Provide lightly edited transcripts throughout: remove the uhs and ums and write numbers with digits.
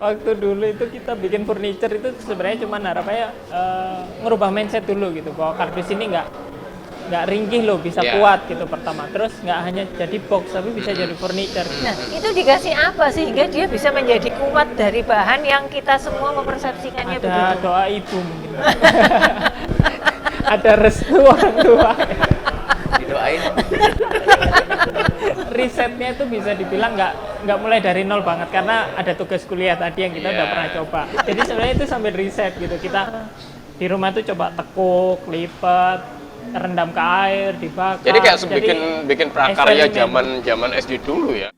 waktu dulu itu kita bikin furniture itu sebenarnya cuma harapannya ngerubah mindset dulu gitu, bahwa kardus ini nggak ringkih loh, bisa kuat gitu pertama. Terus nggak hanya jadi box tapi bisa jadi furniture. Nah, itu dikasih apa sehingga dia bisa menjadi kuat dari bahan yang kita semua mempersepsikannya Ada begitu? doa ibu mungkin. Ada restu orang tua. Didoain. Risetnya itu bisa dibilang nggak mulai dari nol banget, karena ada tugas kuliah tadi yang kita udah pernah coba. Jadi sebenarnya itu sambil riset gitu, kita di rumah tuh coba tekuk, lipat, rendam ke air, dibakar. Jadi kayak bikin prakarya eksperimen. zaman SD dulu ya.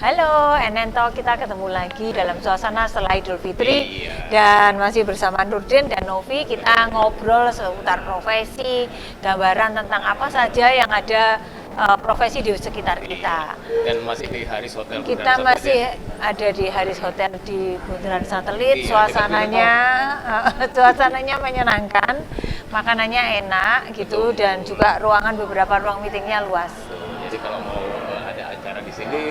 Halo, Enento, kita ketemu lagi dalam suasana setelah Idul Fitri dan masih bersama Nurdin dan Novi. Kita ngobrol seputar profesi, gambaran tentang apa saja yang ada profesi di sekitar kita. Dan masih di Haris Hotel. Kita masih ada di Haris Hotel di Bundaran Satelit. Suasananya menyenangkan, makanannya enak gitu, dan juga beberapa ruang meetingnya luas. Jadi kalau mau ada acara di sini,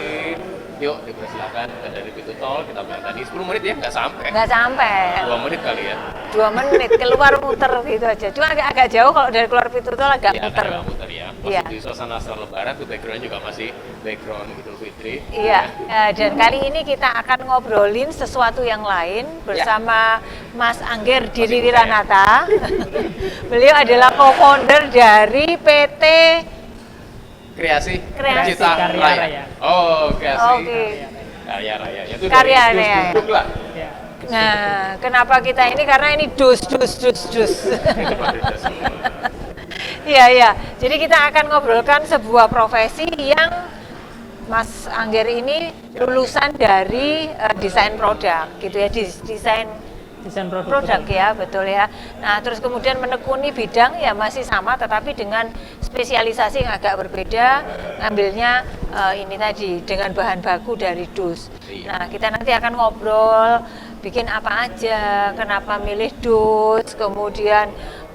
yuk dipersilakan dari pintu tol. Kita bilang tadi 10 menit ya, nggak sampai. 2 menit kali ya. 2 menit keluar muter gitu aja. Cuma agak jauh kalau dari keluar pintu tol agak muter. Agak muter ya. Masih di suasana setelah Lebaran tuh background juga masih background Idul Fitri. Iya. Dan kali ini kita akan ngobrolin sesuatu yang lain bersama Mas Angger Diri Wiranata. Beliau adalah co-founder dari PT Kreasi Cita Karya Raya. Oh, Kreasi. Oke. Karya Raya. Itu Karya dari Raya. dus lah. Ya. Nah, kenapa kita ini? Karena ini dus. Iya. Jadi kita akan ngobrolkan sebuah profesi yang Mas Angger ini lulusan dari desain produk, gitu ya, desain produk betul. ya, betul ya. Nah, terus kemudian menekuni bidang ya masih sama, tetapi dengan spesialisasi yang agak berbeda. Ngambilnya ini tadi dengan bahan baku dari dus. Nah, kita nanti akan ngobrol bikin apa aja, kenapa milih dus, kemudian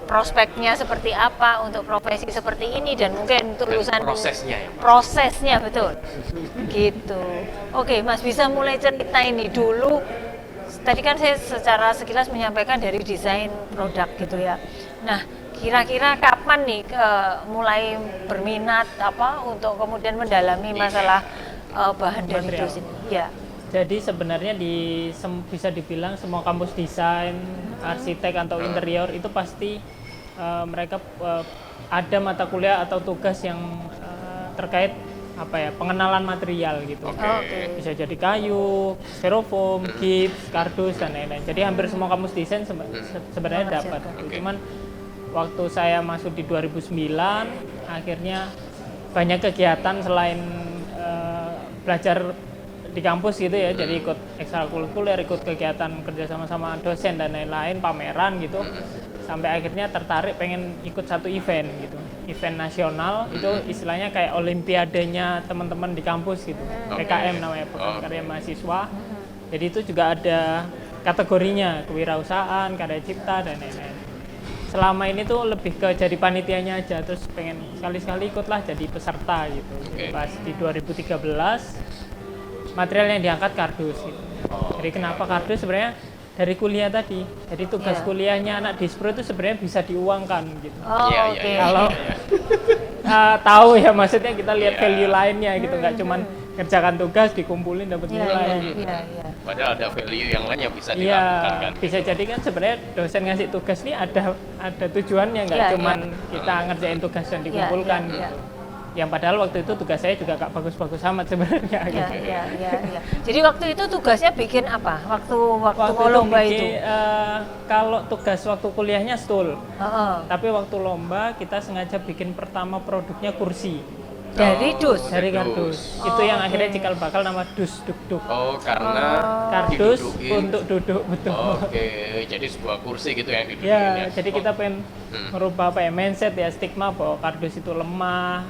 prospeknya seperti apa untuk profesi seperti ini, dan mungkin untuk lulusan prosesnya betul gitu. Oke, Mas, bisa mulai cerita ini dulu. Tadi kan saya secara sekilas menyampaikan dari desain produk gitu ya. Nah, kira-kira kapan nih mulai berminat untuk kemudian mendalami masalah bahan dari dus ini? Ya. Jadi sebenarnya bisa dibilang semua kampus desain, arsitek atau interior itu pasti mereka ada mata kuliah atau tugas yang terkait pengenalan material gitu. Bisa jadi kayu, styrofoam, gips, kardus dan lain-lain. Jadi hampir semua kampus desain sebenarnya dapat. Cuman waktu saya masuk di 2009, akhirnya banyak kegiatan selain belajar di kampus gitu ya. Jadi ikut ekstrakurikuler, ikut kegiatan kerja sama dosen dan lain-lain, pameran gitu. Sampai akhirnya tertarik pengen ikut satu event gitu, event nasional. Itu istilahnya kayak olimpiadenya teman-teman di kampus gitu, PKM namanya, Program Karya Mahasiswa. Jadi itu juga ada kategorinya, kewirausahaan, karya cipta dan lain-lain. Selama ini tuh lebih ke jadi panitianya aja, terus pengen sekali-sekali ikutlah jadi peserta gitu. Pas di 2013 material yang diangkat kardus gitu. Jadi kenapa kardus? Sebenarnya dari kuliah tadi, jadi tugas kuliahnya anak Dispro itu sebenarnya bisa diuangkan gitu. Kalau tahu ya, maksudnya kita lihat value lainnya gitu, nggak cuman kerjakan tugas dikumpulin dapat nilai. Padahal ada value yang lain yang bisa dilakukan kan. Bisa jadi kan sebenarnya dosen ngasih tugas nih ada tujuannya, nggak cuman kita ngerjain tugas dan dikumpulkan. yang padahal waktu itu tugas saya juga gak bagus-bagus amat sebenarnya. Ya, gitu. ya. Jadi waktu itu tugasnya bikin apa? Waktu mau lomba itu? Kalau tugas waktu kuliahnya stool, Heeh. tapi waktu lomba kita sengaja bikin pertama produknya kursi Dari dus. dari kardus. Itu yang akhirnya cikal bakal nama dus duk-duk. Oh, karena Kardus didudukin. untuk duduk, betul. Oke, jadi sebuah kursi gitu yang didudukin Ya, ya. jadi kita pengen merubah apa ya, mindset ya, stigma bahwa kardus itu lemah,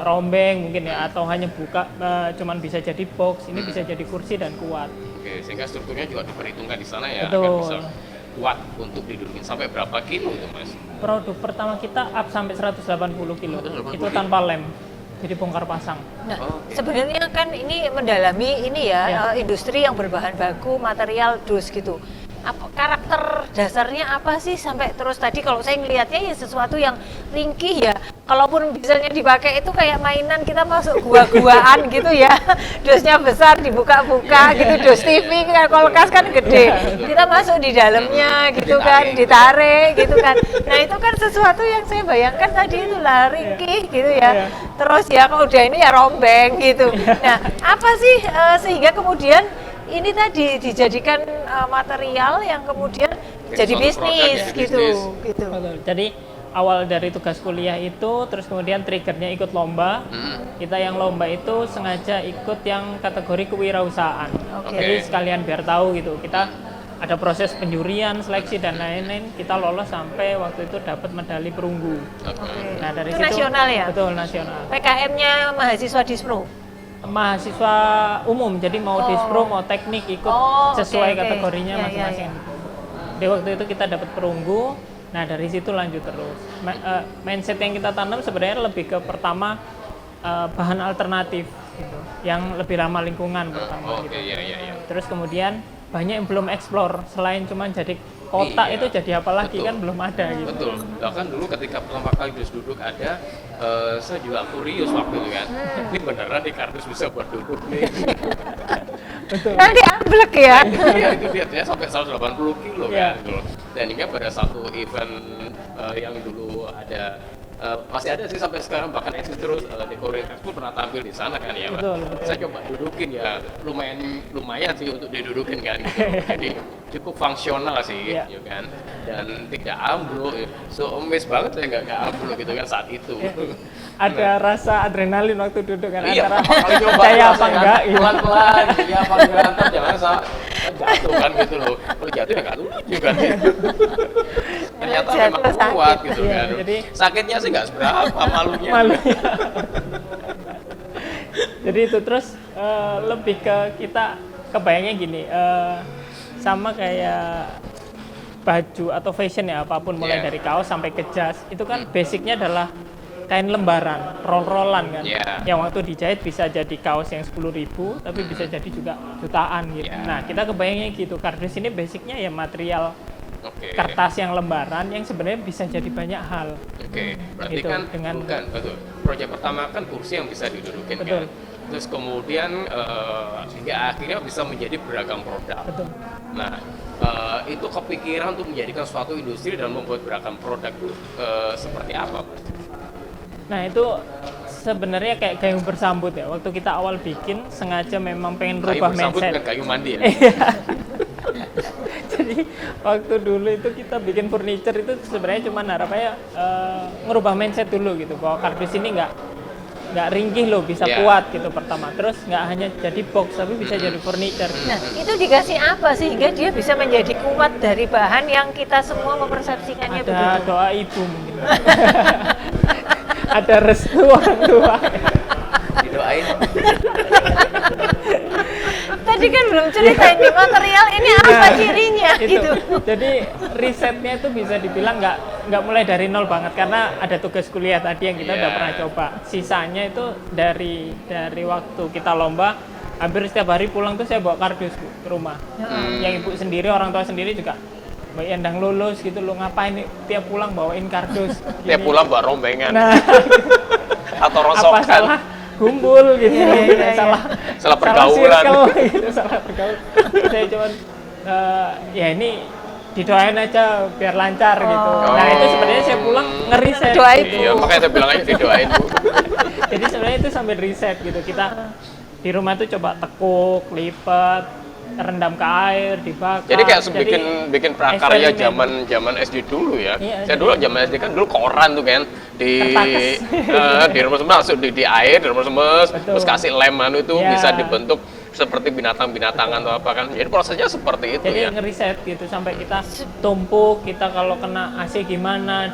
rombeng mungkin ya, atau hanya buka cuman bisa jadi box, ini bisa jadi kursi dan kuat. Oke, sehingga strukturnya juga diperhitungkan di sana ya, Betul. agar bisa kuat untuk didudukin. Sampai berapa kilo itu, Mas? Produk pertama kita up sampai 180 kilo, 180 itu tanpa lem, jadi bongkar pasang. Nah, Oke. sebenarnya kan ini mendalami ini ya, Ya. industri yang berbahan baku, material dus gitu. Apa karakter dasarnya apa sih sampai terus tadi kalau saya ngelihatnya ya sesuatu yang ringkih ya. Kalaupun misalnya dipakai itu kayak mainan kita masuk gua-guaan gitu ya. Dusnya besar dibuka-buka gitu, dus TV kan kulkas kan gede. Kita masuk di dalamnya gitu kan, ditarik gitu kan. Nah, itu kan sesuatu yang saya bayangkan tadi itu lah ringkih gitu ya. Terus ya kalau udah ini ya rombeng gitu. Nah, apa sih sehingga kemudian ini tadi dijadikan material yang kemudian jadi suatu bisnis produk, jadi gitu, bisnis. gitu. Betul. Jadi awal dari tugas kuliah itu, terus kemudian triggernya ikut lomba. Kita yang lomba itu sengaja ikut yang kategori kewirausahaan. Oke. Jadi sekalian biar tahu gitu, kita ada proses penjurian, seleksi dan lain-lain. Kita lolos sampai waktu itu dapat medali perunggu. Oke. Nah dari Itu situ nasional ya? Betul, nasional. PKM-nya mahasiswa Dispro. Mahasiswa umum, jadi mau dispro, mau teknik ikut Oh, sesuai oke. kategorinya Ya, masing-masing. ya, Di waktu itu kita dapat perunggu. Nah dari situ lanjut terus. Mindset yang kita tanam sebenarnya lebih ke pertama bahan alternatif, gitu, yang lebih ramah lingkungan pertama. Oke, Gitu. ya. Terus kemudian banyak yang belum explore, selain cuma jadi kotak Iya. itu jadi apa lagi, Betul. kan belum ada gitu. Betul. Bahkan dulu ketika pertama kali dus duduk ada, saya juga kurius waktu itu kan. Ini beneran nih kardus bisa buat duduk nih. Nanti amblek ya. Iya, itu dia sampai 180 kilo Iya. kan. Gitu. Dan hingga pada satu event yang dulu ada, masih ada sih sampai sekarang, bahkan eksis terus, di Korean Expo pernah tampil di sana kan ya, Pak. Betul, betul. Saya coba dudukin ya, lumayan sih untuk didudukin kan gitu. Jadi cukup fungsional sih, Iya. gitu kan, dan tidak ambruk. So amazed banget saya nggak ambruk gitu kan saat itu. Ada rasa adrenalin waktu duduk kan, Iya, antara kalau coba percaya apa rasanya enggak gitu. pelan-pelan, ya apa enggak, ntar jangan jatuh kan gitu loh. Kalau jatuh ya nggak lucu kan. Ternyata Jatuh memang sakit. kuat gitu Iya, kan. jadi- Sakitnya sih nggak seberapa, malunya. Malunya. Jadi itu terus lebih ke kita kebayangnya gini, sama kayak baju atau fashion ya, apapun mulai Iya. dari kaos sampai ke jas, itu kan basicnya adalah kain lembaran, roll-rollan kan. Iya. Yang waktu dijahit bisa jadi kaos yang 10.000, tapi bisa jadi juga jutaan gitu. Iya. Nah, kita kebayangnya gitu. Kardus ini basicnya ya material Oke. kertas yang lembaran yang sebenarnya bisa jadi banyak hal. Oke, berarti Gitu, kan dengan- bukan betul. Proyek pertama kan kursi yang bisa didudukin Betul. kan. Terus kemudian hingga akhirnya bisa menjadi beragam produk. Betul. Nah, itu kepikiran untuk menjadikan suatu industri dan membuat beragam produk itu seperti apa, Mas? Nah itu sebenarnya kayak gayung bersambut ya. Waktu kita awal bikin sengaja memang pengen Kayu rubah bersambut mindset. dengan kayu mandi ya? Iya. Jadi waktu dulu itu kita bikin furniture itu sebenarnya cuma harapannya ngerubah mindset dulu gitu, bahwa kardus ini nggak ringkih loh, bisa Iya. kuat gitu pertama. Terus nggak hanya jadi box tapi bisa jadi furniture. Nah, itu dikasih apa sehingga dia bisa menjadi kuat dari bahan yang kita semua mempersepsikannya Ada begitu? doa ibu mungkin. Ada restu orang tua. Didoain. Tadi kan belum cerita ini material ini apa cirinya itu. gitu. Jadi risetnya itu bisa dibilang nggak mulai dari nol banget, karena ada tugas kuliah tadi yang kita udah Iya. pernah coba. Sisanya itu dari waktu kita lomba, hampir setiap hari pulang tuh saya bawa kardus Bu, ke rumah. Yang ibu sendiri, orang tua sendiri juga, Mbak Endang lulus gitu, lo ngapain nih tiap pulang bawain kardus? Tiap Gini. pulang bawa rombengan Nah, atau apa rosokan. salah gumbul gitu, Iya. Salah pergaulan. circle, gitu, salah pergaulan. Saya cuman ya ini didoain aja biar lancar gitu. Nah itu sebenarnya saya pulang ngeri saya. Doa ibu. Iya, makanya saya bilang aja didoain, Bu. Jadi sebenarnya itu sambil riset gitu. Kita di rumah tuh coba tekuk, lipat, rendam ke air, dibakar. Jadi kayak bikin prakarya eksperimen. zaman SD dulu ya. Iya, Saya dulu zaman SD kan dulu koran tuh kan di remes masuk di air, di remes Betul. terus kasih lem itu Iya. bisa dibentuk seperti binatang-binatangan atau apa kan. Jadi prosesnya seperti itu Jadi ya. ngeriset gitu sampai kita tumpuk, kita kalau kena AC gimana,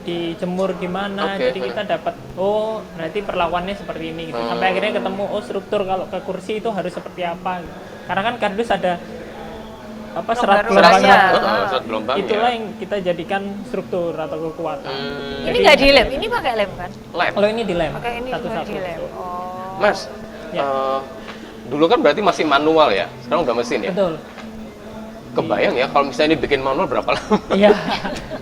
dijemur gimana. Oke. Jadi kita dapat berarti perlakuannya seperti ini gitu. Sampai akhirnya ketemu struktur kalau ke kursi itu harus seperti apa gitu. Karena kan kardus ada serat Gelombangnya. gelombangnya. Serat gelombangnya. Itulah yang kita jadikan struktur atau kekuatan. Ini nggak dilem, ini pakai lem kan? Lem. Kalau ini dilem Pakai ini semua satu-satu. dilem. Oh. Mas, Ya. dulu kan berarti masih manual ya. Sekarang udah mesin ya. Betul. Kebayang ya kalau misalnya dibikin manual berapa lama? Iya.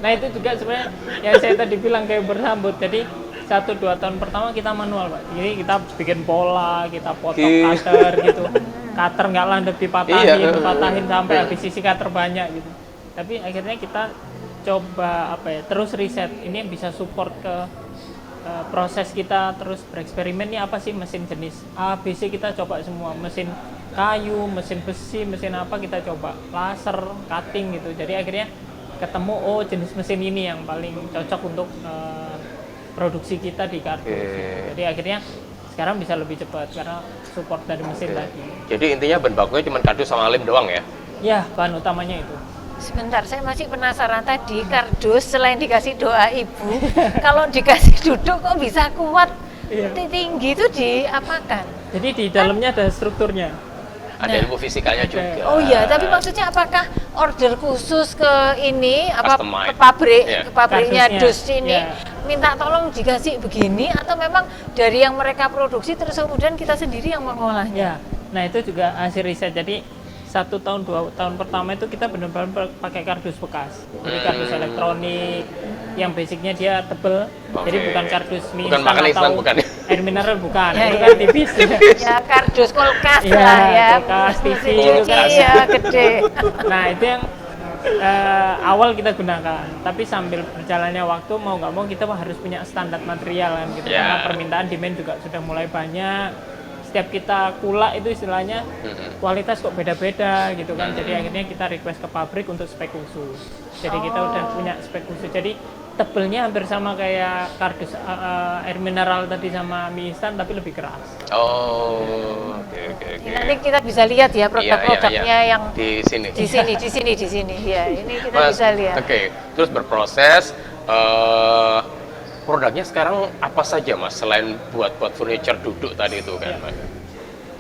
Nah itu juga sebenarnya yang saya tadi bilang kayak bersambut. Jadi 1-2 tahun pertama kita manual, Pak. Jadi kita bikin pola, kita potong cutter gitu. Cutter nggak landep dipatahin sampai habis sisi cutter banyak gitu. Tapi akhirnya kita coba terus riset. Ini yang bisa support ke proses kita, terus bereksperimen nih apa sih mesin jenis A, B, C kita coba semua. Mesin kayu, mesin besi, mesin apa kita coba. Laser, cutting gitu. Jadi akhirnya ketemu jenis mesin ini yang paling cocok untuk produksi kita di kardus. Jadi akhirnya sekarang bisa lebih cepat karena support dari mesin tadi. Jadi intinya bahan bakunya cuma kardus sama lem doang ya? Ya, bahan utamanya itu. Sebentar, saya masih penasaran tadi kardus selain dikasih doa ibu, kalau dikasih duduk kok bisa kuat tinggi itu diapakan? Jadi di dalamnya ada strukturnya. Ada ilmu fisikanya juga. Oh iya, tapi maksudnya apakah order khusus ke ini Customize. ke pabrik Iya. ke pabriknya Kardusnya, dus ini iya. minta tolong dikasih begini atau memang dari yang mereka produksi terus kemudian kita sendiri yang mengolahnya? Ya, nah itu juga hasil riset. Jadi 1 tahun 2 tahun pertama itu kita benar-benar pakai kardus bekas. Jadi kardus elektronik yang basicnya dia tebel. Jadi bukan kardus mie Bukan makan instan, atau bukan. air mineral bukan. Ya, Itu ya. kan tipis. Ya kardus kulkas Iya, lah ya, kulkas, TV mesin itu cuci kan. ya gede. Nah itu yang awal kita gunakan. Tapi sambil berjalannya waktu mau nggak mau kita harus punya standar material kan gitu. Ya. Karena permintaan demand juga sudah mulai banyak. Setiap kita kulak itu istilahnya kualitas kok beda-beda gitu kan. Jadi akhirnya kita request ke pabrik untuk spek khusus. Jadi kita udah punya spek khusus. Jadi tebelnya hampir sama kayak kardus air mineral tadi sama mie instan tapi lebih keras. Oh, oke. Nanti kita bisa lihat ya produk-produknya yang di sini. di sini. Ya, ini kita Mas, bisa lihat. Oke, terus berproses. Produknya sekarang apa saja Mas selain buat furniture duduk tadi itu kan Ya. Mas?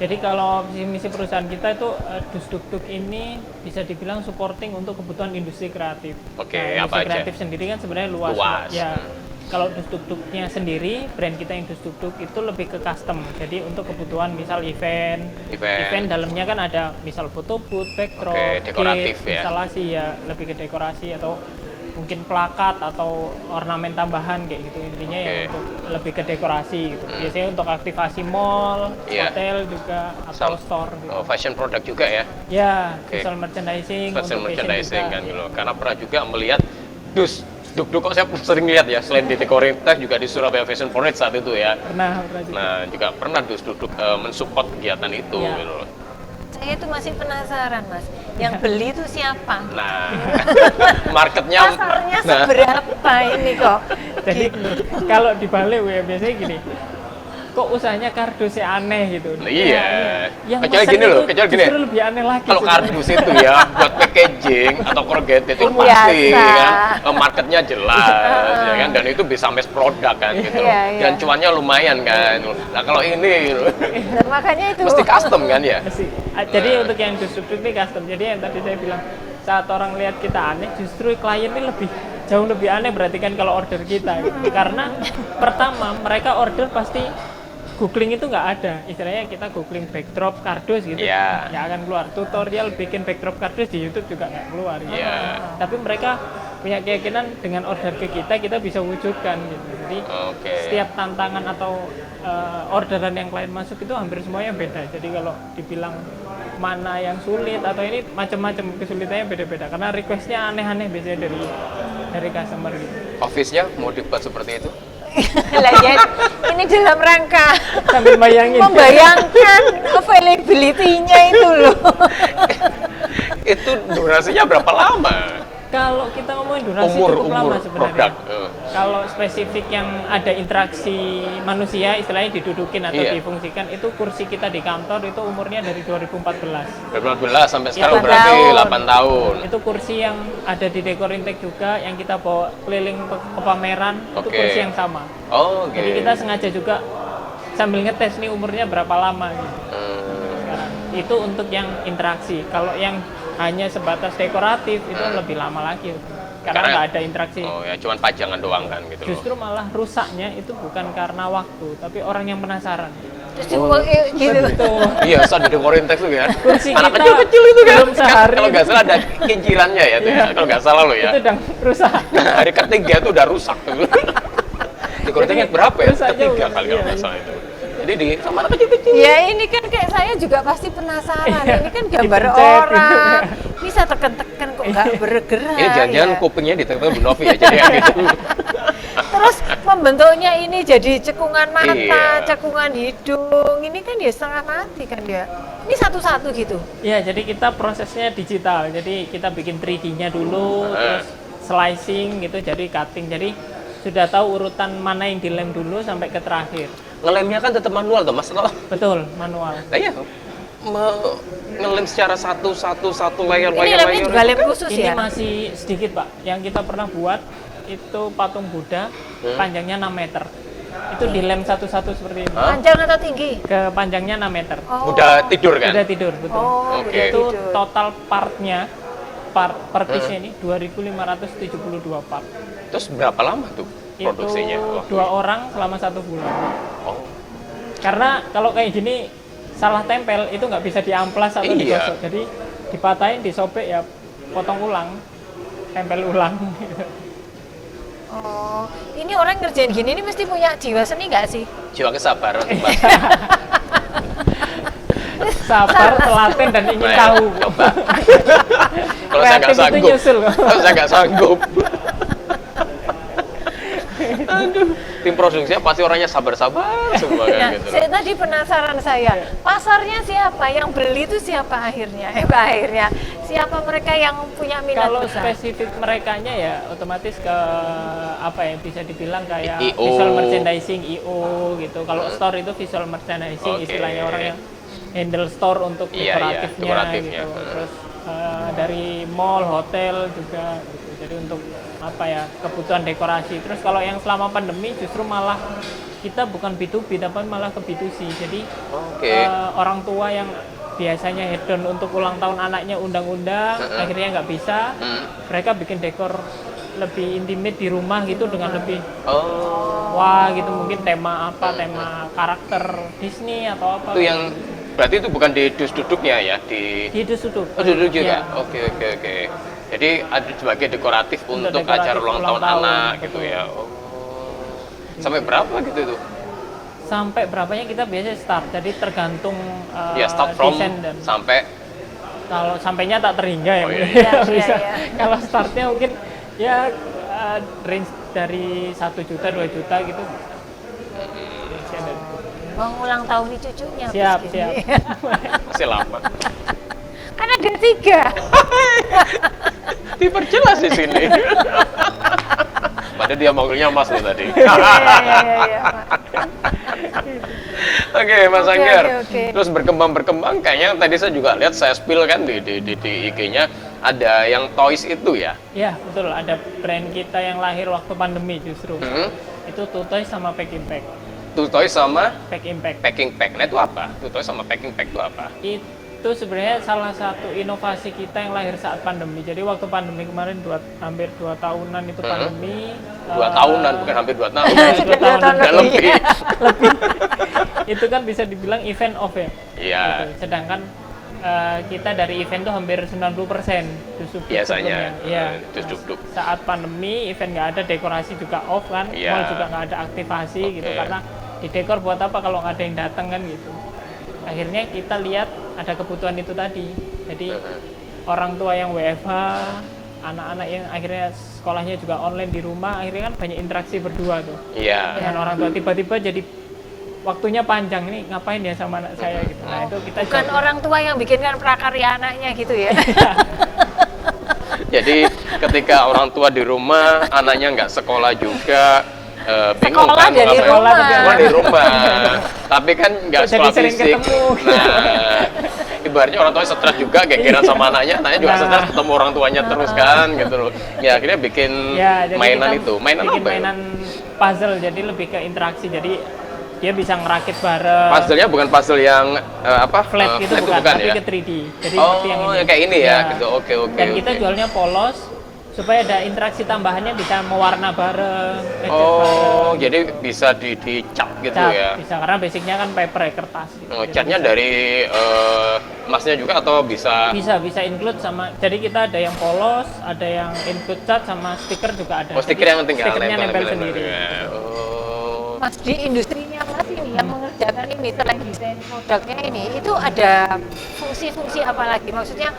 Jadi kalau misi perusahaan kita itu dus duk ini bisa dibilang supporting untuk kebutuhan industri kreatif. Oke, Nah, apa industri aja? kreatif sendiri kan sebenarnya luas. Luas. Ya. Kalau dus duk-duknya sendiri, brand kita yang dus duk itu lebih ke custom. Jadi untuk kebutuhan misal event dalamnya kan ada misal foto booth, backdrop, Oke, dekoratif gate, ya. instalasi ya, lebih ke dekorasi atau mungkin plakat atau ornamen tambahan kayak gitu intinya yang untuk lebih ke dekorasi gitu. Biasanya untuk aktivasi mall, hotel juga atau store gitu. Fashion product juga ya? Ya, Oke. visual merchandising, Fashion untuk merchandising juga. kan gitu. Karena pernah juga melihat dus duk kok saya sering lihat ya selain di Dekorintek juga di Surabaya Fashion Parade saat itu ya. Pernah juga. Nah, juga pernah dus duduk mensupport kegiatan itu Ya. gitu loh. Saya itu masih penasaran, Mas. Yang beli itu siapa? Nah, marketnya Pasarnya seberapa ini kok? Jadi kalau di Bali ya biasanya gini, kok usahanya kardusnya aneh gitu. Iya. Yang Kecuali mesen gini loh, itu kecuali gini. justru lebih aneh lagi. Kalau sebenarnya. kardus itu ya buat packaging atau corrugated itu Biasa. pasti kan marketnya jelas ya kan dan itu bisa mass product kan gitu. Iya, iya. Dan cuannya lumayan kan. Nah, kalau ini gitu, Dan makanya itu. mesti custom kan ya? Jadi untuk yang distributor ini custom. Jadi yang tadi saya bilang saat orang lihat kita aneh, justru klien ini jauh lebih aneh berarti kan kalau order kita. Gitu. Karena pertama mereka order pasti googling itu nggak ada, istilahnya kita googling backdrop kardus gitu, Iya. nggak akan keluar. Tutorial bikin backdrop kardus di YouTube juga nggak keluar. Gitu. Iya. Tapi mereka punya keyakinan dengan order ke kita bisa wujudkan gitu. Jadi Oke. setiap tantangan atau orderan yang klien masuk itu hampir semuanya beda. Jadi kalau dibilang mana yang sulit atau ini macam-macam kesulitannya beda-beda karena requestnya aneh-aneh biasanya dari customer gitu. Office-nya mau dibuat seperti itu? Lah ya, ini dalam rangka Sambil bayangin. membayangkan availability-nya itu loh. Itu durasinya berapa lama? Kalau kita ngomongin durasi Umur cukup lama sebenarnya. produk. Kalau spesifik yang ada interaksi manusia, istilahnya didudukin atau Iya. difungsikan, itu kursi kita di kantor itu umurnya dari 2014. 2014 sampai sekarang 8 berarti tahun. 8 tahun. Itu kursi yang ada di Dekor Intake juga, yang kita bawa keliling ke pameran, itu Oke. kursi yang sama. Oh, oke. Jadi kita sengaja juga sambil ngetes nih umurnya berapa lama gitu. Sekarang. Itu untuk yang interaksi. Kalau yang hanya sebatas dekoratif itu lebih lama lagi. Karena nggak ada interaksi. Oh ya, cuman pajangan doang kan gitu loh. Justru malah rusaknya itu bukan karena waktu, tapi orang yang penasaran. Terus gitu. Iya, saat di dekorin teks tuh kan. Kursi Anak kita kecil-kecil itu kan. belum sehari. Kalau nggak salah ada kincirannya ya tuh ya. Kalau nggak salah lo ya. Itu udah rusak. Nah, hari ketiga itu udah rusak tuh. Dekorin teksnya berapa ya? Rusak Ketiga juga, kali kalau iya. nggak salah itu. Jadi di sama anak kecil-kecil. Ya ini kan kayak saya juga pasti penasaran. Iya. Ini kan gambar Dipencet. orang. Bisa tekan-tekan kok nggak bergerak. Ini jangan-jangan ya. kupingnya ditekan Bu Novi ya. Jadi kayak gitu. Terus membentuknya ini jadi cekungan mata, Iya. cekungan hidung. Ini kan ya setengah mati kan dia. Ini satu-satu gitu. Iya, jadi kita prosesnya digital. Jadi kita bikin 3D-nya dulu, terus slicing gitu, jadi cutting. Jadi sudah tahu urutan mana yang dilem dulu sampai ke terakhir. Ngelemnya kan tetap manual tuh Mas. Betul, manual. Nah, iya. Ngelem secara satu layer Ini lemnya juga lem khusus Ini ya? masih sedikit, Pak. Yang kita pernah buat itu patung Buddha, panjangnya 6 meter. Itu dilem satu-satu seperti ini. Panjang atau tinggi? Ke panjangnya 6 meter. Oh. Udah tidur kan? Udah tidur, betul. Oh, Oke. udah Itu tidur. total partnya, per piece ini 2.572 part. Terus berapa lama tuh produksinya? Itu 2 orang selama 1 bulan. Oh. Karena kalau kayak gini salah tempel itu nggak bisa diamplas atau Iya. digosok. Jadi dipatahin, disobek ya potong ulang, tempel ulang. Oh, ini orang ngerjain gini ini mesti punya jiwa seni nggak sih? Jiwa kesabaran tuh Mas. Sabar, telaten dan ingin Nah, tahu. coba. Kalau saya nggak Kreatif itu sanggup. nyusul. Kalau saya nggak sanggup. Aduh, tim produksinya pasti orangnya sabar-sabar semua kan Nah, gitu. saya tadi penasaran saya, pasarnya siapa? Yang beli itu siapa akhirnya? Akhirnya siapa mereka yang punya minat Kalau besar? spesifik merekanya ya otomatis ke apa ya, bisa dibilang kayak I.O. visual merchandising, IO gitu. Kalau store itu visual merchandising, Oke. istilahnya orang yang handle store untuk Iya, iya, dekoratifnya, dekoratifnya. gitu. Terus dari mall, hotel juga gitu. Jadi untuk apa ya, kebutuhan dekorasi. Terus kalau yang selama pandemi justru malah kita bukan B2B tapi malah ke B2C. Jadi Oke. orang tua yang biasanya hedon untuk ulang tahun anaknya undang-undang, akhirnya nggak bisa, mereka bikin dekor lebih intimate di rumah gitu dengan lebih Oh, wah gitu, mungkin tema apa, tema karakter Disney atau apa. itu yang berarti itu bukan di dus duduknya ya, di di duduk. duduk juga. Iya. Oke. Jadi ada sebagai dekoratif untuk dekoratif acara ulang tahun tahun, anak betul. gitu ya. Oh. Sampai berapa gitu tuh? Sampai berapanya kita biasanya start, jadi tergantung Ya start from desain dan sampai kalau sampainya tak terhingga ya Oh, mungkin. iya. Bisa. Iya. Kalau startnya mungkin ya range dari 1 juta 2 juta gitu. Range-nya dari- Mau ulang tahun nih cucunya. Siap, terus siap. gini. masih lama. Kan ada 3. Diperjelas di sini. Padahal dia manggilnya Mas loh tadi. Iya. Oke, Mas Oke, Angger. oke. Terus berkembang kayaknya tadi saya juga lihat saya spill kan di IG-nya ada yang toys itu ya. Ya, betul. Ada brand kita yang lahir waktu pandemi justru. Itu Tutoy sama Pack Impact. Tuh toys sama Pack Impact. packing pack. Nah itu apa? Tuh toys sama packing pack itu apa? Itu sebenarnya salah satu inovasi kita yang lahir saat pandemi. Jadi waktu pandemi kemarin hampir 2 tahunan itu pandemi. 2 tahunan bukan hampir 2 tahun. Sudah 2 tahun Dan lebih. lebih. Itu kan bisa dibilang event off ya. Iya. Gitu. Sedangkan kita dari event tuh hampir 90% justru Biasanya. Iya. Dus duduk. Saat pandemi event nggak ada, dekorasi juga off kan, Iya. mall juga nggak ada aktivasi Oke. gitu, karena di dekor buat apa kalau nggak ada yang datang kan gitu. Akhirnya kita lihat ada kebutuhan itu tadi. Jadi orang tua yang WFH, anak-anak yang akhirnya sekolahnya juga online di rumah, akhirnya kan banyak interaksi berdua tuh Iya. dengan orang tua. Tiba-tiba jadi waktunya panjang, ini ngapain ya sama anak saya gitu. Nah itu kita Bukan coba. orang tua yang bikinkan prakarya anaknya gitu ya. Jadi ketika orang tua di rumah, anaknya nggak sekolah juga, bingung Sekolah kan dari ngapain. rumah. Sekolah di rumah, tapi kan nggak Jadi sekolah sering fisik. ketemu. Nah, ibaratnya orang tua stres juga, gegeran sama anaknya juga Nah. stres ketemu orang tuanya terus kan, gitu loh. Ya akhirnya bikin Ya, jadi mainan kita itu, mainan bikin apa ya? mainan puzzle, jadi lebih ke interaksi. Jadi dia bisa ngerakit bareng. Puzzle-nya bukan puzzle yang apa? Flat gitu itu bukan, tapi ya? ke 3D. Jadi Oh, seperti yang ini. ya kayak ini ya, Ya. gitu. Oke. Dan kita jualnya polos supaya ada interaksi tambahannya, bisa mewarna bareng, ngecat Oh, bareng. jadi bisa dicat gitu Cat, ya? bisa, karena basicnya kan paper ya, kertas gitu. Oh, Jadi catnya bisa. dari emasnya juga atau bisa? bisa include sama, jadi kita ada yang polos, ada yang include cat, sama stiker juga ada. Oh, stiker Jadi yang tinggal stikernya nempel nempel sendiri. Oh. Mas, di industrinya Mas ini yang mengerjakan ini, selain desain produknya ini, itu ada fungsi-fungsi apa lagi? Maksudnya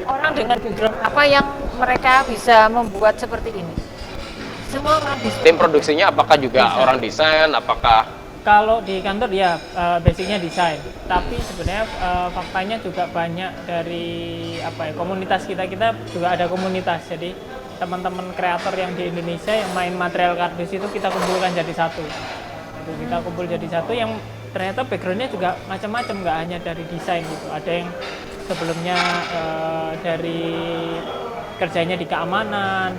orang dengan background apa yang mereka bisa membuat seperti ini? Semua orang bisa. Tim produksinya apakah juga Bisa. orang desain? Apakah Kalau di kantor ya basicnya desain, tapi sebenarnya faktanya juga banyak dari apa ya, komunitas kita juga ada komunitas. Jadi teman-teman kreator yang di Indonesia yang main material kardus itu kita kumpulkan jadi satu. Itu kita kumpul jadi satu yang ternyata backgroundnya juga macam-macam, nggak hanya dari desain gitu. Ada yang sebelumnya dari kerjanya di keamanan,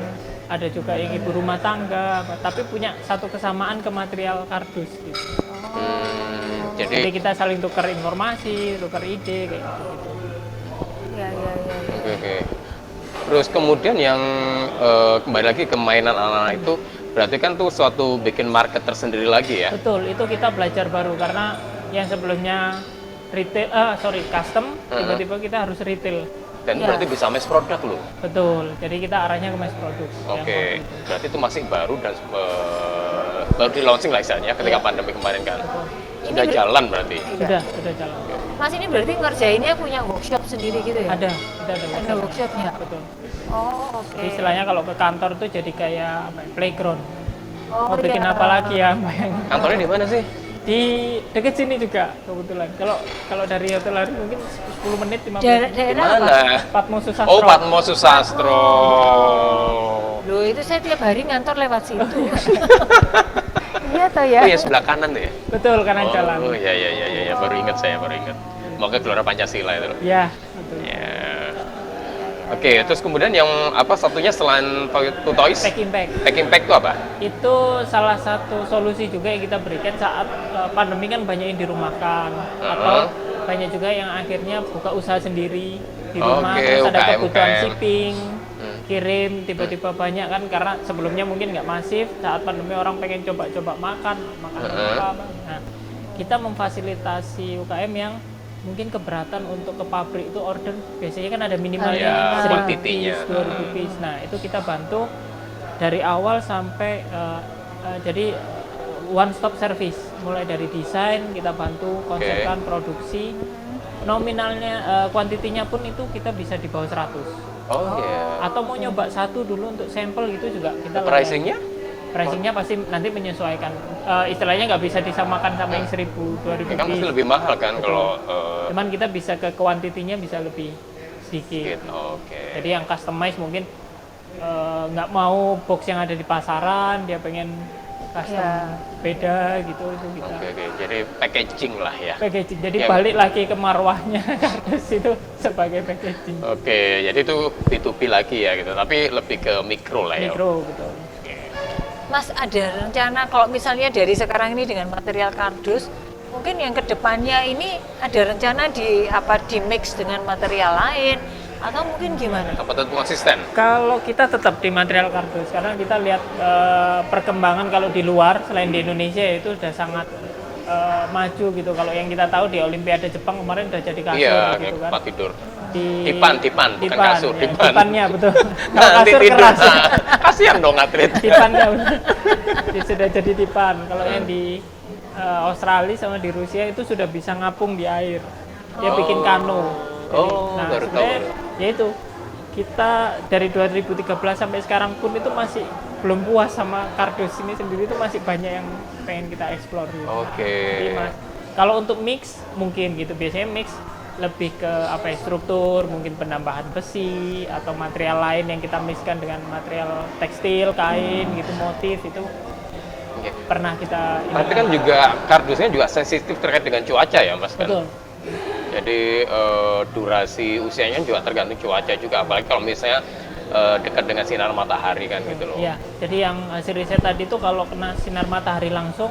ada juga yang ibu rumah tangga, tapi punya satu kesamaan ke material kardus gitu. Jadi jadi kita saling tukar informasi, tukar ide kayak gitu. Ya. oke. Terus kemudian yang kembali lagi ke mainan anak-anak itu berarti kan tuh suatu bikin market tersendiri lagi ya? Betul, itu kita belajar baru karena yang sebelumnya custom, tiba-tiba kita harus retail. Dan Ya. berarti bisa mass product loh. Betul, jadi kita arahnya ke mass product. yang Oke, waktu itu. berarti itu masih baru dan baru di launching lah istilahnya ketika pandemi kemarin kan. Sudah Ini jalan berarti. Sudah jalan. Mas, ini berarti ngerjainnya punya workshop sendiri gitu ya? Ada, kita ada Ada workshopnya? Betul. Oh, oke. Jadi istilahnya kalau ke kantor tuh jadi kayak apa ya, playground. Oh, Mau bikin iya. apa lagi ya, bayang. Kantornya di mana sih? Di dekat sini juga kebetulan. Kalau dari hotel lari mungkin 10 menit, 15 Daerah, menit. Di daerah apa? mana? Patmo Susastro. Oh, Patmo Susastro. Loh, itu saya tiap hari ngantor lewat situ. Iya toh ya? Oh ya sebelah kanan tuh ya? Betul, kanan jalan. Oh iya, baru ingat saya, baru ingat. Mau ke Gelora Pancasila itu. Ya, betul. Ya. Oke, terus kemudian yang apa satunya selain Toys? Packing bag. Packing pack itu apa? Itu salah satu solusi juga yang kita berikan saat pandemi kan banyak yang dirumahkan atau banyak juga yang akhirnya buka usaha sendiri di rumah, Oke, terus ada UKM. kebutuhan shipping, kirim tiba-tiba banyak kan, karena sebelumnya mungkin nggak masif, saat pandemi orang pengen coba-coba makan apa. Nah, kita memfasilitasi UKM yang mungkin keberatan untuk ke pabrik itu order biasanya kan ada minimalnya Ya, 1000 quantity-nya. piece, 2000 piece. Nah, itu kita bantu dari awal sampai jadi one stop service, mulai dari desain kita bantu, konsepkan, produksi, nominalnya kuantitinya pun itu kita bisa di bawah 100. Oh iya. Atau mau nyoba satu dulu untuk sampel gitu juga kita Pricingnya? pricingnya pasti nanti menyesuaikan, istilahnya nggak bisa disamakan sama yang 1000 2000 Kan pasti piece. lebih mahal kan kalau Cuman kita bisa ke kuantitinya bisa lebih sedikit. sedikit. Oke. Jadi yang customize mungkin nggak mau box yang ada di pasaran, dia pengen custom Ya. beda gitu, itu kita Oke. Jadi packaging lah ya. packaging. Jadi Ya. balik lagi ke marwahnya kardus itu sebagai packaging. Oke, jadi itu B2B lagi ya gitu, tapi lebih ke mikro lah ya. Mikro gitu. Mas, ada rencana kalau misalnya dari sekarang ini dengan material kardus, mungkin yang kedepannya ini ada rencana di mix dengan material lain atau mungkin gimana? Apa tetap konsisten? Kalau kita tetap di material kardus, karena kita lihat perkembangan kalau di luar selain di Indonesia itu sudah sangat maju gitu. Kalau yang kita tahu di Olimpiade Jepang kemarin udah jadi kasur Iya, kayak gitu kan. tempat tidur. Di Dipan, bukan kasur, ya, dipan. dipannya betul. Kalau Nanti kasur tidur. keras. Kasihan dong atlet. Dipannya betul. Sudah jadi dipan. Kalau yang di Australia sama di Rusia itu sudah bisa ngapung di air. Dia bikin kano. Jadi, Oh, baru tahu. sebenarnya ya itu kita dari 2013 sampai sekarang pun itu masih belum puas sama kardus ini sendiri, itu masih banyak yang pengen kita explore gitu. Jadi kalau untuk mix mungkin gitu, biasanya mix lebih ke apa ya, struktur, mungkin penambahan besi atau material lain yang kita mixkan dengan material tekstil, kain gitu, motif itu pernah kita. Tapi kan juga kardusnya juga sensitif terkait dengan cuaca ya Mas kan? Betul. Jadi durasi usianya juga tergantung cuaca juga, apalagi kalau misalnya dekat dengan sinar matahari kan gitu loh. Iya, jadi yang hasil riset tadi tuh kalau kena sinar matahari langsung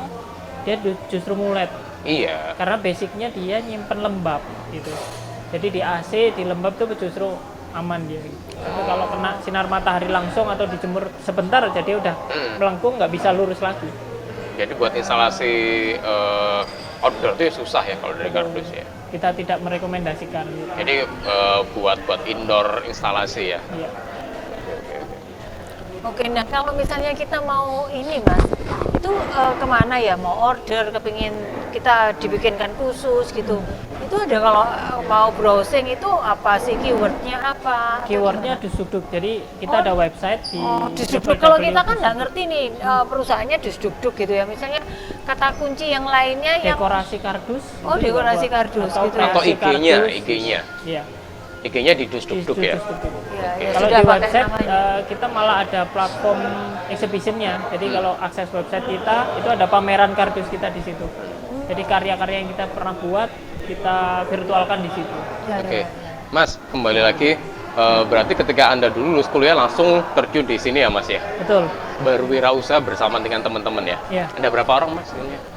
dia justru mulet. Iya. Karena basicnya dia nyimpen lembab gitu. Jadi di AC, di lembab tuh justru aman dia. Tapi kalau kena sinar matahari langsung atau dijemur sebentar aja dia udah melengkung, nggak bisa lurus lagi. Jadi buat instalasi outdoor itu susah ya kalau dari kardus ya. Kita tidak merekomendasikan. Gitu. Jadi buat indoor instalasi ya. Iya. Oke, nah kalau misalnya kita mau ini Mas, itu kemana ya? Mau order, kepingin kita dibikinkan khusus gitu. Itu ada kalau mau browsing itu apa sih keywordnya apa? Keywordnya dusduk. Jadi kita ada website di. Dusduk. Kalau kita kan nggak ngerti nih perusahaannya dusduk gitu ya. Misalnya kata kunci yang lainnya yang dekorasi kardus. Oh, dekorasi kardus gitu. Atau IG-nya. Iya. IG-nya di dusduk ya. Ya, Kalau sudah di pakai website namanya. kita malah ada platform exhibitionnya. Jadi kalau akses website kita itu ada pameran kardus kita di situ. Jadi karya-karya yang kita pernah buat kita virtualkan di situ. Oke, Mas kembali lagi. Berarti ketika Anda dulu lulus kuliah langsung terjun di sini ya Mas ya? Betul. Berwirausaha bersama dengan teman-teman ya? Iya. Ada berapa orang Mas?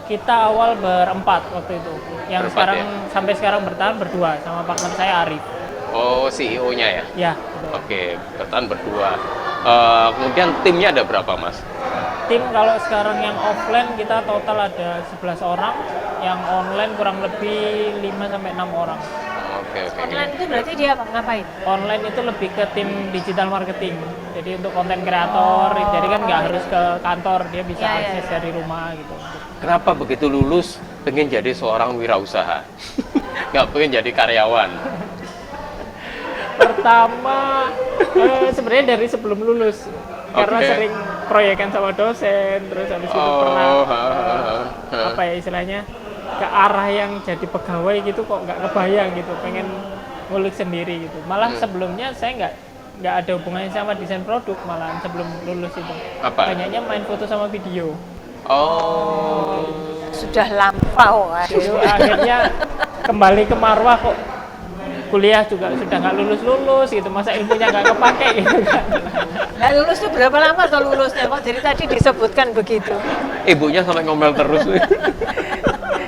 Kita awal berempat waktu itu. Yang Berempat, sekarang ya? Sampai sekarang bertahan berdua sama partner saya Arif. Oh, CEO-nya ya? Ya, betul. Oke, bertahan berdua. Kemudian timnya ada berapa Mas? Tim kalau sekarang yang offline kita total ada 11 orang, yang online kurang lebih 5 sampai 6 orang. Oke. Online itu berarti dia ngapain? Online itu lebih ke tim digital marketing. Jadi untuk konten kreator, jadi kan nggak harus ke kantor, dia bisa akses dari rumah gitu. Kenapa begitu lulus pengen jadi seorang wirausaha? Nggak pengen jadi karyawan? Pertama, sebenarnya dari sebelum lulus, karena sering proyekan sama dosen, terus habis itu pernah apa ya istilahnya ke arah yang jadi pegawai gitu kok nggak kebayang gitu, pengen ngulik sendiri gitu. Malah sebelumnya saya nggak ada hubungannya sama desain produk, malah sebelum lulus itu banyaknya main foto sama video. Oh, Sudah lampau. Itu akhirnya kembali ke marwah kok. Kuliah juga sudah nggak lulus gitu, masa ilmunya nggak kepake gitu kan. Nah, lulus tuh berapa lama atau lulusnya? Kok dari tadi disebutkan begitu? ibunya sampai ngomel terus.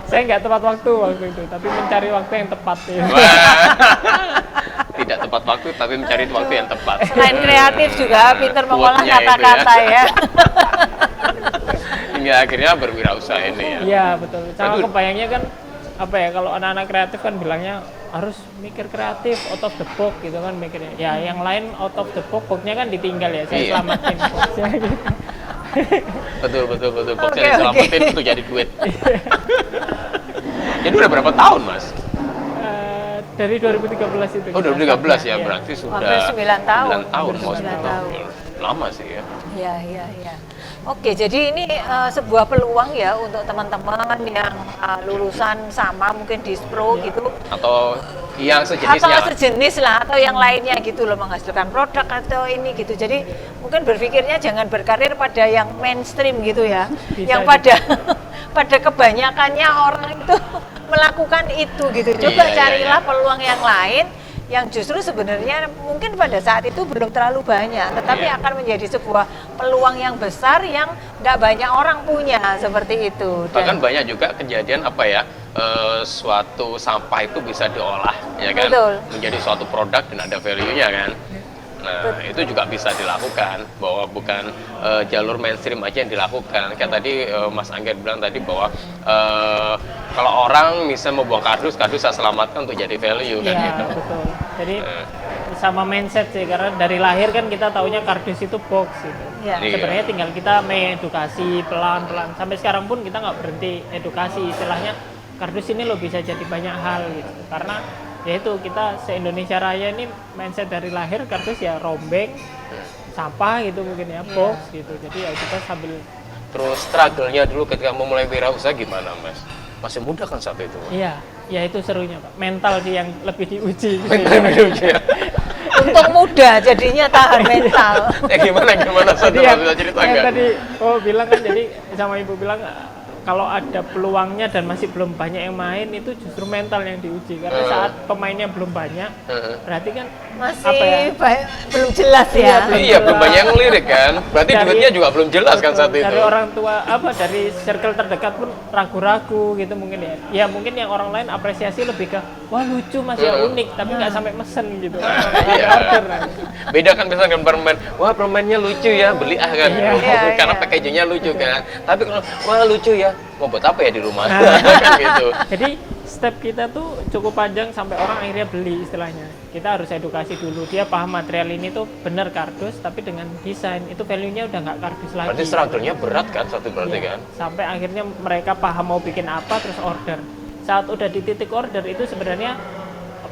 Saya nggak tepat waktu itu, tapi mencari waktu yang tepat ya. Tidak tepat waktu, tapi mencari waktu yang tepat. Selain kreatif juga pintar mengolah Quote-nya itu kata-kata ya. Hingga akhirnya berwirausaha ini ya. Iya betul. Sama Betul. kebayangnya kan apa ya, kalau anak-anak kreatif kan bilangnya harus mikir kreatif, out of the box gitu kan mikirnya. Ya yang lain out of the box-nya kan ditinggal ya. Saya selamatin box-nya gitu. Betul. Boxnya diselamatin untuk jadi duit. Jadi udah berapa tahun Mas? Dari 2013 itu. Oh 2013 ya, berarti sudah Hampir 9 tahun. 9 tahun. Hampir 9 tahun. Lama sih ya. Iya. Oke, jadi ini sebuah peluang ya untuk teman-teman yang lulusan sama mungkin Dispro gitu. Atau yang sejenisnya. Atau sejenis lah, atau yang lainnya gitu loh, menghasilkan produk atau ini gitu. Jadi mungkin berpikirnya jangan berkarir pada yang mainstream gitu ya. Yang pada kebanyakannya orang itu melakukan itu gitu. Coba carilah peluang yang lain yang justru sebenarnya mungkin pada saat itu belum terlalu banyak, tetapi akan menjadi sebuah peluang yang besar yang nggak banyak orang punya, seperti itu. Bahkan banyak juga kejadian apa ya, suatu sampah itu bisa diolah ya kan, menjadi suatu produk dan ada value-nya kan. Nah itu juga bisa dilakukan, bahwa bukan jalur mainstream aja yang dilakukan. Kayak tadi Mas Angger bilang tadi bahwa kalau orang misalnya mau buang kardus saya selamatkan untuk jadi value kan gitu. Betul. Jadi sama mindset sih, karena dari lahir kan kita taunya kardus itu box gitu. Sebenarnya tinggal kita mengedukasi pelan-pelan. Sampai sekarang pun kita nggak berhenti edukasi, istilahnya kardus ini lo bisa jadi banyak hal gitu. Karena ya itu kita se-Indonesia Raya ini mindset dari lahir kardus ya rombeng, sampah gitu mungkin ya, box gitu. Jadi ya kita sambil Terus struggle-nya dulu ketika memulai wirausaha gimana, Mas? Masih muda kan saat itu? iya, ya itu serunya Pak. Mental sih yang lebih diuji. Gitu. Mental dulu ya. Untung muda jadinya tahan mental. Gimana Jadi satu yang, bisa cerita yang nggak? tadi bilang kan, jadi sama ibu bilang kalau ada peluangnya dan masih belum banyak yang main itu justru mental yang diuji karena saat pemainnya belum banyak berarti kan Masih apa ya, belum jelas ya. Iya, belum banyak yang ngelirik kan. Berarti Dari- duitnya juga belum jelas kan saat itu. dari orang tua dari circle terdekat pun ragu-ragu gitu mungkin ya. Ya mungkin yang orang lain apresiasi lebih ke wah lucu Mas ya, unik, tapi nggak sampai mesen gitu. Iya. Order. Beda kan misalnya dengan permen, wah permennya lucu ya, beli kan. Iya. Karena Iya. packagingnya lucu kan. Tapi kalau wah lucu ya, mau buat apa ya di rumah? Kan gitu. Jadi step kita tuh cukup panjang sampai orang akhirnya beli istilahnya. Kita harus edukasi dulu, dia paham material ini tuh bener kardus, tapi dengan desain itu value-nya udah nggak kardus lagi. Berarti struggle-nya berat kan satu berarti Iya. kan? Sampai akhirnya mereka paham mau bikin apa terus order. Saat udah di titik order itu sebenarnya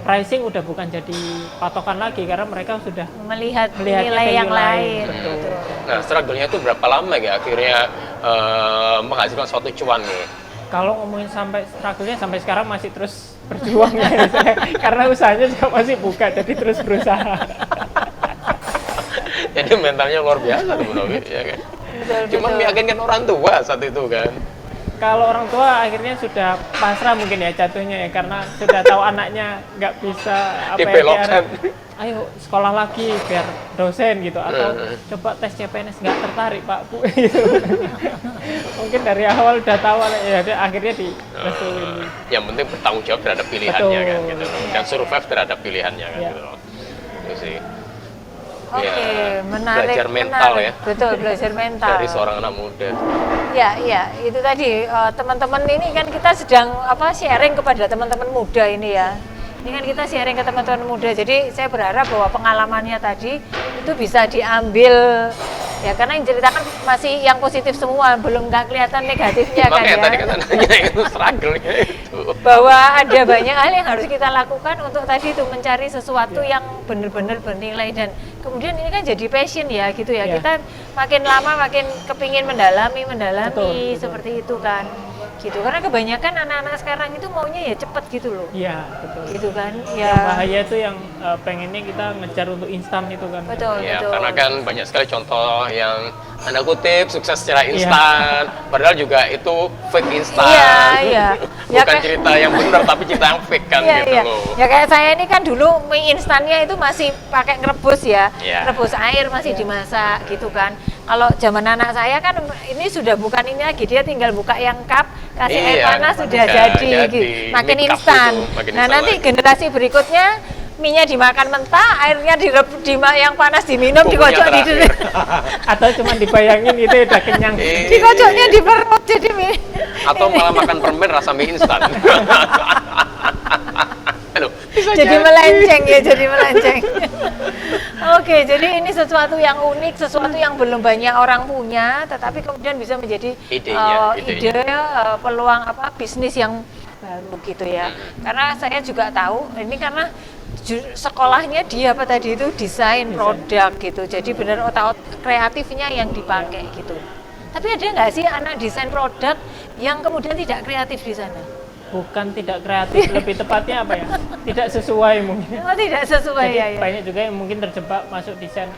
pricing udah bukan jadi patokan lagi karena mereka sudah Melihat Melihatnya nilai yang value lain. betul. Nah, struggle-nya itu berapa lama ya akhirnya menghasilkan suatu cuan nih? kalau ngomongin sampai struggle-nya sampai sekarang masih terus berjuang ya karena usahanya juga masih buka jadi terus berusaha. Jadi mentalnya luar biasa tuh Bu Novi, ya kan? Betul, Cuma betul. meyakinkan orang tua saat itu kan. Kalau orang tua akhirnya sudah pasrah mungkin ya jatuhnya ya karena sudah tahu anaknya nggak bisa Dibelokkan. ayo sekolah lagi biar dosen gitu atau coba tes CPNS nggak tertarik Pak Bu gitu. Mungkin dari awal udah tahu ya akhirnya direstuin. Yang penting bertanggung jawab terhadap pilihannya Betul. kan gitu. Dan survive terhadap pilihannya kan Iya. gitu. Itu sih. Oke, Ya, menarik. belajar mental menarik. ya. Betul, belajar mental. Dari seorang anak muda. Ya, iya, itu tadi teman-teman ini kan kita sedang sharing kepada teman-teman muda ini ya. Ini kan kita sharing ke teman-teman muda. Jadi saya berharap bahwa pengalamannya tadi itu bisa diambil ya karena yang ceritakan masih yang positif semua, belum nggak kelihatan negatifnya kan Makanya ya. tadi kata nanya itu struggle-nya itu. Bahwa ada banyak hal yang harus kita lakukan untuk tadi itu mencari sesuatu yang benar-benar bernilai dan kemudian ini kan jadi passion ya gitu ya. Iya. Kita makin lama makin kepingin mendalami Betul. seperti itu kan. Gitu. Karena kebanyakan anak-anak sekarang itu maunya ya cepet gitu loh. Iya betul. Gitu kan. Yang Ya. bahaya tuh yang pengennya kita ngejar untuk instan itu kan. Betul, Ya, betul. karena kan banyak sekali contoh yang tanda kutip sukses secara instan, padahal juga itu fake instan. Iya, iya. Ya, Bukan kayak- cerita yang benar tapi cerita yang fake kan Iya, gitu iya. loh. Ya kayak saya ini kan dulu mie instannya itu masih pakai ngerebus ya. Iya. Rebus air masih dimasak gitu kan. Kalau zaman anak saya kan ini sudah bukan ini lagi, dia tinggal buka yang cup, kasih air Iya, panas sudah bisa jadi jadi. gitu. Makin Mie cup instan. itu, makin Nah, instan nanti lagi. generasi berikutnya mie-nya dimakan mentah, airnya yang panas diminum, Bumbunya dikocok di terakhir. Atau cuma dibayangin itu udah kenyang. dikocoknya di perut jadi mie. Atau malah makan permen rasa mie instan. Aduh, bisa Jadi melenceng ya, jadi melenceng. Oke, jadi ini sesuatu yang unik, sesuatu yang belum banyak orang punya, tetapi kemudian bisa menjadi Idenya, ide, peluang bisnis yang baru gitu ya. Karena saya juga tahu ini karena sekolahnya dia tadi itu desain produk gitu, jadi benar otak kreatifnya yang dipakai gitu. Tapi ada nggak sih anak desain produk yang kemudian tidak kreatif di sana? Bukan tidak kreatif, lebih tepatnya apa ya? Tidak sesuai mungkin. Oh, tidak sesuai Jadi ya. banyak juga yang mungkin terjebak masuk desain,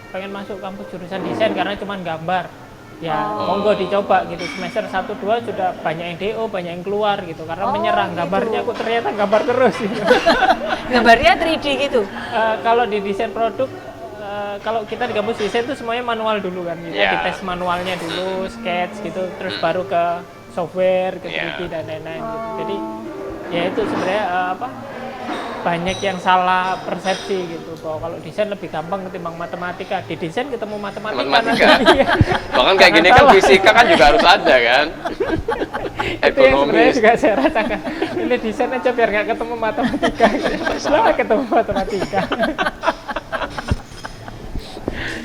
pengen masuk kampus jurusan desain karena cuma gambar. Ya monggo dicoba gitu, semester 1-2 sudah banyak yang DO, banyak yang keluar gitu karena menyerang gambarnya kok ternyata gambar terus gitu. Gambarnya 3D gitu. Kalau di desain produk, kalau kita di kampus desain itu semuanya manual dulu kan, kita Ya. dites manualnya dulu, sketch gitu, terus baru ke software, ke 3D dan lain-lain gitu. Jadi ya itu sebenarnya banyak yang salah persepsi gitu bahwa kalau desain lebih gampang ketimbang matematika. Di desain ketemu matematika. Matematika. Iya. Bahkan kayak gini kan Salah. fisika kan juga harus ada kan. Itu yang sebenarnya Ekonomis. juga saya rasakan. Ini desain aja biar nggak ketemu matematika. Setelah ketemu matematika.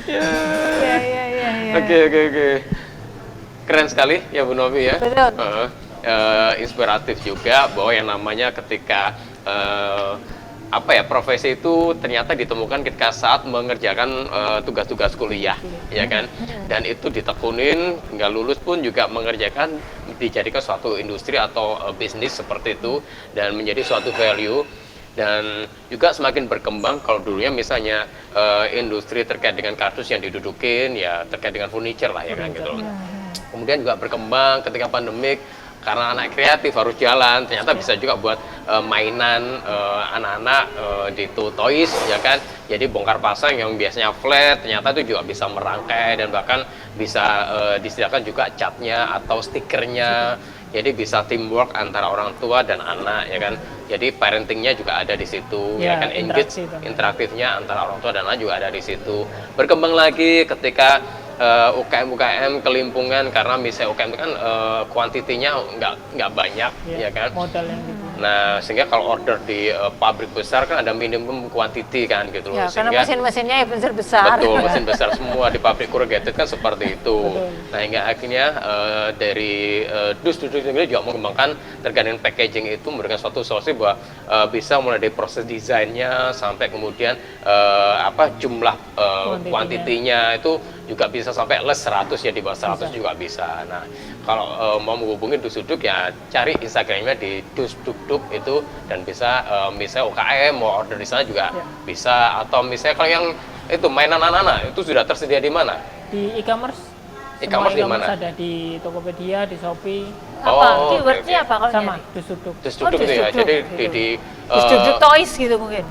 Iya, iya, iya, iya. Oke. Keren sekali ya Bu Novi ya. Betul. Inspiratif juga bahwa yang namanya ketika profesi itu ternyata ditemukan ketika saat mengerjakan tugas-tugas kuliah, ya kan? Dan itu ditekunin hingga lulus pun juga mengerjakan, dijadikan suatu industri atau bisnis seperti itu dan menjadi suatu value. Dan juga semakin berkembang. Kalau dulunya misalnya industri terkait dengan kardus yang didudukin, ya terkait dengan furniture lah, ya kan gitu. Kemudian juga berkembang ketika pandemik, karena anak kreatif harus jalan, ternyata bisa juga buat mainan anak-anak di toys, ya kan. Jadi bongkar pasang yang biasanya flat, ternyata itu juga bisa merangkai dan bahkan bisa disediakan juga catnya atau stikernya. Jadi bisa teamwork antara orang tua dan anak, ya kan. Jadi parentingnya juga ada di situ, ya kan, engage interaktifnya antara orang tua dan anak juga ada di situ. Berkembang lagi ketika UKM kelimpungan, karena misalnya UKM kan kuantitinya nggak banyak, ya kan. Modal yang gitu. Nah, sehingga kalau order di pabrik besar kan ada minimum kuantiti kan gitu loh. Ya, karena mesin-mesinnya ya besar. Betul, mesin besar semua di pabrik corrugated kan seperti itu. Betul. Nah, hingga akhirnya dari Dus sendiri juga mengembangkan terkait dengan packaging itu, memberikan suatu solusi bahwa bisa mulai dari proses desainnya sampai kemudian jumlah kuantitinya itu juga bisa sampai less 100, ya di bawah 100 juga bisa. Nah, kalau mau menghubungi Dus Duk ya cari Instagramnya di Dus Duk itu, dan bisa misalnya UKM mau order di sana juga bisa, atau misalnya kalau yang itu mainan anak-anak itu sudah tersedia di mana? Di e-commerce. E-commerce di mana? Ada di Tokopedia, di Shopee. Apa? Keywordnya apa kalau Sama, nyari? Dus Duk. Dus Duk itu ya. Jadi di Dus Duk toys gitu mungkin.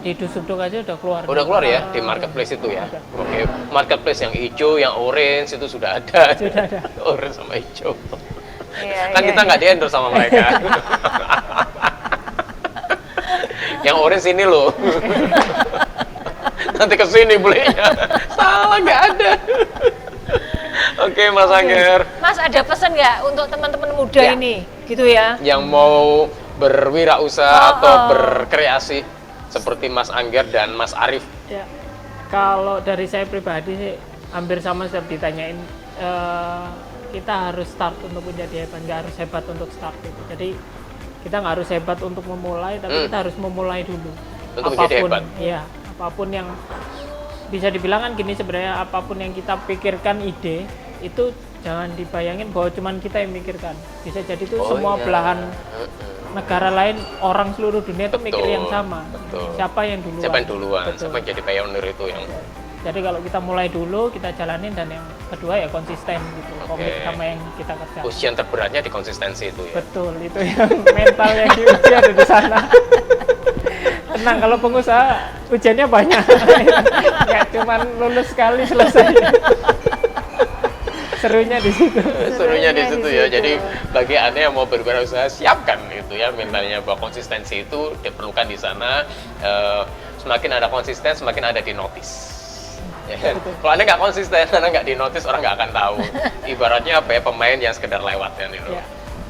Di Dus Duk aja udah keluar. udah keluar ya di marketplace itu ya. Oke, marketplace yang hijau, yang orange itu sudah ada. Sudah ada. Orange sama hijau. Iya, Kan kita nggak di-endorse sama mereka. Yang orange ini loh. Nanti kesini belinya. Salah, nggak ada. Oke, Mas Angger. Mas, ada pesan nggak untuk teman-teman muda ini, gitu ya? Yang mau berwirausaha atau berkreasi seperti Mas Angger dan Mas Arif. Ya. Kalau dari saya pribadi sih hampir sama setiap ditanyain, kita harus start untuk menjadi hebat, nggak harus hebat untuk start gitu. Jadi kita nggak harus hebat untuk memulai, tapi kita harus memulai dulu. Untuk menjadi hebat. Ya, apapun yang bisa dibilang kan gini, sebenarnya apapun yang kita pikirkan ide itu jangan dibayangin bahwa cuman kita yang mikirkan. Bisa jadi itu semua belahan negara lain, orang seluruh dunia itu mikir yang sama. Betul. Siapa yang duluan? Siapa yang duluan? Betul. Siapa yang jadi pioneer itu yang. Jadi kalau kita mulai dulu, kita jalanin, dan yang kedua ya konsisten gitu, komit sama yang kita kerjakan. Ujian terberatnya di konsistensi itu ya. Betul, itu yang mental yang diuji ada di sana. Tenang, kalau pengusaha ujiannya banyak, nggak cuma lulus sekali selesai. Serunya di situ. Serunya di situ ya. Jadi bagi Anda yang mau berwirausaha, siapkan itu ya mentalnya, bahwa konsistensi itu diperlukan di sana. Semakin ada konsisten, semakin ada di notice. Ya kan? Kalau Anda nggak konsisten, Anda nggak di notice, orang nggak akan tahu. Ibaratnya apa ya, pemain yang sekedar lewat kan itu. Ya.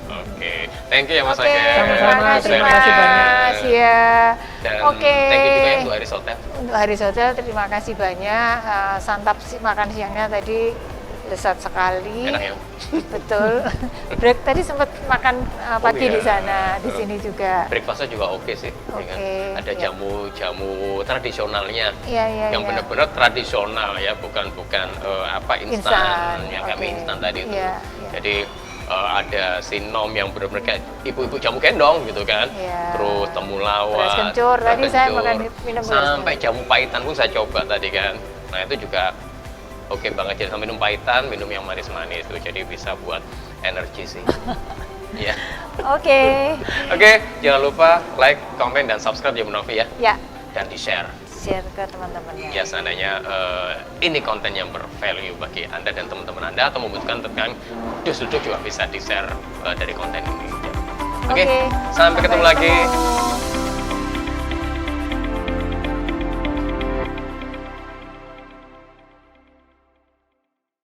Oke, thank you ya Mas Oke, Angger. Sama-sama, terima kasih banyak. kasih ya. Dan Oke. thank you juga ya untuk Haris Hotel. Untuk Haris Hotel terima kasih banyak. Santap makan siangnya tadi lezat sekali. Enak ya. Betul. Break tadi sempat makan pagi iya. di sana, di sini juga. Breakfastnya juga oke sih. Ya kan? Oke, Ada ya. jamu tradisionalnya. Iya. Yang benar-benar tradisional ya, bukan instan Instan, yang kami oke. instan tadi itu. Iya. Jadi ada sinom yang benar-benar kayak ibu-ibu jamu gendong gitu kan. Iya. Terus temulawak, Beras kencur, tadi saya makan minum beras sampai jamu pahitan pun saya coba tadi kan. Nah itu juga oke banget, jadi minum pahitan, minum yang manis-manis itu, jadi bisa buat energi sih. Ya. Oke. Oke, jangan lupa like, comment, dan subscribe Jamu Novi ya. Ya, Dan di-share. share ke teman-temannya. Ya seandainya ini konten yang bervalue bagi Anda dan teman-teman Anda, atau membutuhkan tentang Dus Duk juga bisa di-share dari konten ini. Oke, Oke, sampai ketemu lagi.